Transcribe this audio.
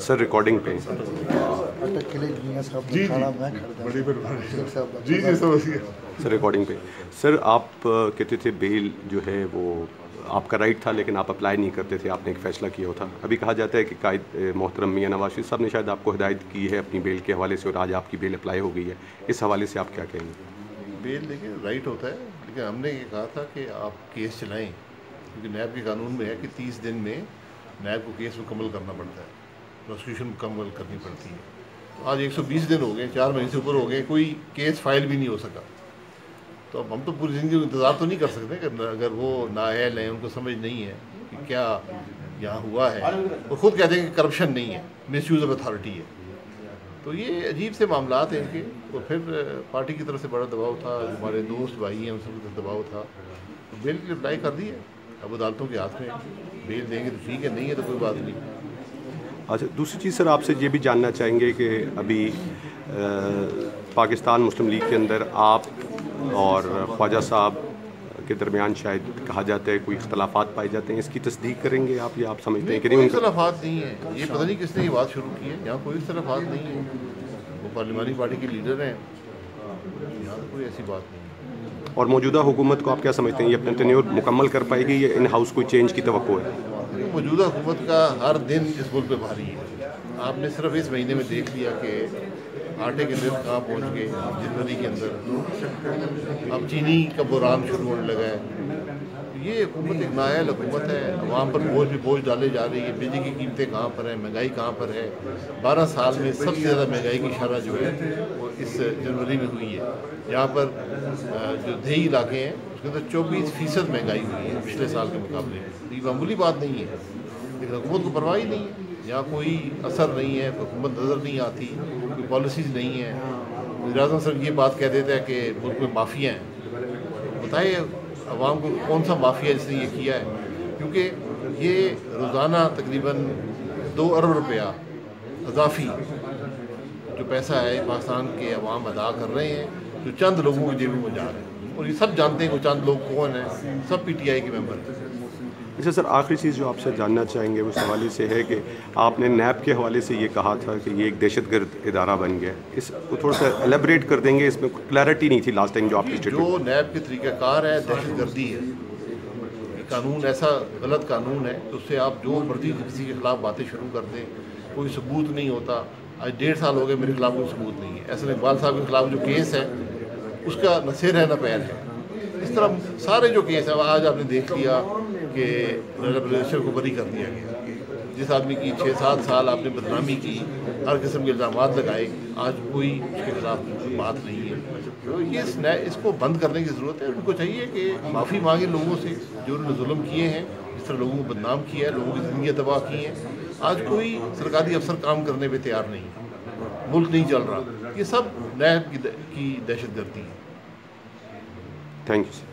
سر recording پہ جی بڑی جی سر recording پہ سر آپ کہتے تھے بیل جو ہے وہ آپ کا رائٹ تھا لیکن آپ اپلائی نہیں کرتے تھے, آپ نے ایک فیصلہ کیا تھا. ابھی کہا جاتا ہے کہ قائد محترم میاں نواز شریف صاحب نے شاید آپ کو ہدایت کی ہے اپنی بیل کے حوالے سے, اور آج آپ کی بیل اپلائی ہو گئی ہے. اس حوالے سے آپ کیا کہیں گے؟ بیل دیکھیں رائٹ ہوتا ہے, لیکن ہم نے یہ کہا تھا کہ آپ کیس چلائیں, کیونکہ نیب کے قانون میں ہے کہ 30 دن میں نیب کو کیس مکمل کرنا پڑتا ہے, پروسیکیوشن مکمل کرنی پڑتی ہے. آج 120 دن ہو گئے, 4 مہینے سے اوپر ہو گئے, کوئی کیس فائل بھی نہیں ہو سکا. تو اب ہم تو پوری زندگی انتظار تو نہیں کر سکتے کہ اگر وہ نااہل ہیں, ان کو سمجھ نہیں ہے کہ کیا یہاں ہوا ہے, اور خود کہتے ہیں کہ کرپشن نہیں ہے, مس یوز آف اتھارٹی ہے. تو یہ عجیب سے معاملات ہیں ان کے. اور پھر پارٹی کی طرف سے بڑا دباؤ تھا, ہمارے دوست بھائی ہیں ان سب کی طرف دباؤ تھا, بیل کی اپلائی کر دی ہے. اب عدالتوں کے ہاتھ میں بیل دیں گے تو ٹھیک ہے, نہیں ہے تو کوئی بات نہیں. اچھا, دوسری چیز سر آپ سے یہ بھی جاننا چاہیں گے کہ ابھی پاکستان مسلم لیگ کے اندر آپ اور خواجہ صاحب کے درمیان شاید کہا جاتا ہے کوئی اختلافات پائے جاتے ہیں, اس کی تصدیق کریں گے آپ, یا آپ سمجھتے ہیں کہ کوئی اختلافات نہیں ہے؟ یہ پتہ نہیں کس نے یہ بات شروع کی ہے. یہاں کوئی اختلافات نہیں ہے, وہ پارلیمانی پارٹی کے لیڈر ہیں, یہاں کوئی ایسی بات نہیں ہے. اور موجودہ حکومت کو آپ کیا سمجھتے ہیں, یہ اپنا ٹینیور مکمل کر پائے گی یا ان ہاؤس کوئی چینج کی توقع ہے؟ موجودہ حکومت کا ہر دن اس ملک پہ بھاری ہے. آپ نے صرف اس مہینے میں دیکھ لیا کہ آٹے کے نرخ کہاں پہنچ گئے جنوری کے اندر. اب چینی کا بحران شروع ہونے لگا ہے. یہ حکومت ایک نااہل حکومت ہے, عوام پر بوجھ بھی بوجھ ڈالے جا رہی ہے. بجلی کی قیمتیں کہاں پر ہیں, مہنگائی کہاں پر ہے. 12 سال میں سب سے زیادہ مہنگائی کی شرح جو ہے وہ اس جنوری میں ہوئی ہے. یہاں پر جو دیہی علاقے ہیں اس کے اندر 24% مہنگائی ہوئی ہے پچھلے سال کے مقابلے میں. یہ معمولی بات نہیں ہے, لیکن حکومت کو پرواہ ہی نہیں ہے. یہاں کوئی اثر نہیں ہے, حکومت نظر نہیں آتی, کوئی پالیسیز نہیں ہے. وزیر اعظم صاحب یہ بات کہہ دیتے ہیں کہ ملک میں مافیا ہیں. بتائیے عوام کو کون سا مافیا جس نے یہ کیا ہے, کیونکہ یہ روزانہ تقریباً 2 ارب روپیہ اضافی جو پیسہ ہے پاکستان کے عوام ادا کر رہے ہیں, جو چند لوگوں کی جیبوں میں جا رہے ہیں. اور یہ سب جانتے ہیں کہ چند لوگ کون ہیں, سب پی ٹی آئی کے ممبر ہیں. اچھا سر, آخری چیز جو آپ سے جاننا چاہیں گے اس حوالے سے ہے کہ آپ نے نیب کے حوالے سے یہ کہا تھا کہ یہ ایک دہشت گرد ادارہ بن گیا. اس کو تھوڑا سا ایلیبریٹ کر دیں گے, اس میں کلیئرٹی نہیں تھی لاسٹ ٹائم جو آپ کی اسٹیٹمنٹ. جو نیب کے طریقہ کار ہے دہشت گردی ہے. یہ قانون ایسا غلط قانون ہے کہ اس سے آپ جو مرضی کسی کے خلاف باتیں شروع کر دیں, کوئی ثبوت نہیں ہوتا. آج 1.5 سال ہو گئے میرے خلاف کوئی ثبوت نہیں ہے. احسن اقبال صاحب کے خلاف جو کیس ہے اس کا نہ سر ہے نہ پیر ہے. اس طرح سارے جو کیس ہیں, آج آپ نے دیکھ لیا کہ ریلیشن کو بری کر دیا گیا. جس آدمی کی 6-7 سال آپ نے بدنامی کی, ہر قسم کے الزامات لگائے, آج کوئی اس کے خلاف بات نہیں ہے. تو یہ اس کو بند کرنے کی ضرورت ہے. ان کو چاہیے کہ معافی مانگے لوگوں سے جو انہوں نے ظلم کیے ہیں, جس طرح لوگوں کو بدنام کیا ہے, لوگوں کی زندگیاں تباہ کی ہیں. آج کوئی سرکاری افسر کام کرنے پہ تیار نہیں ہے, ملک نہیں چل رہا. یہ سب نیب کی دہشت گردی ہے. Thank you sir.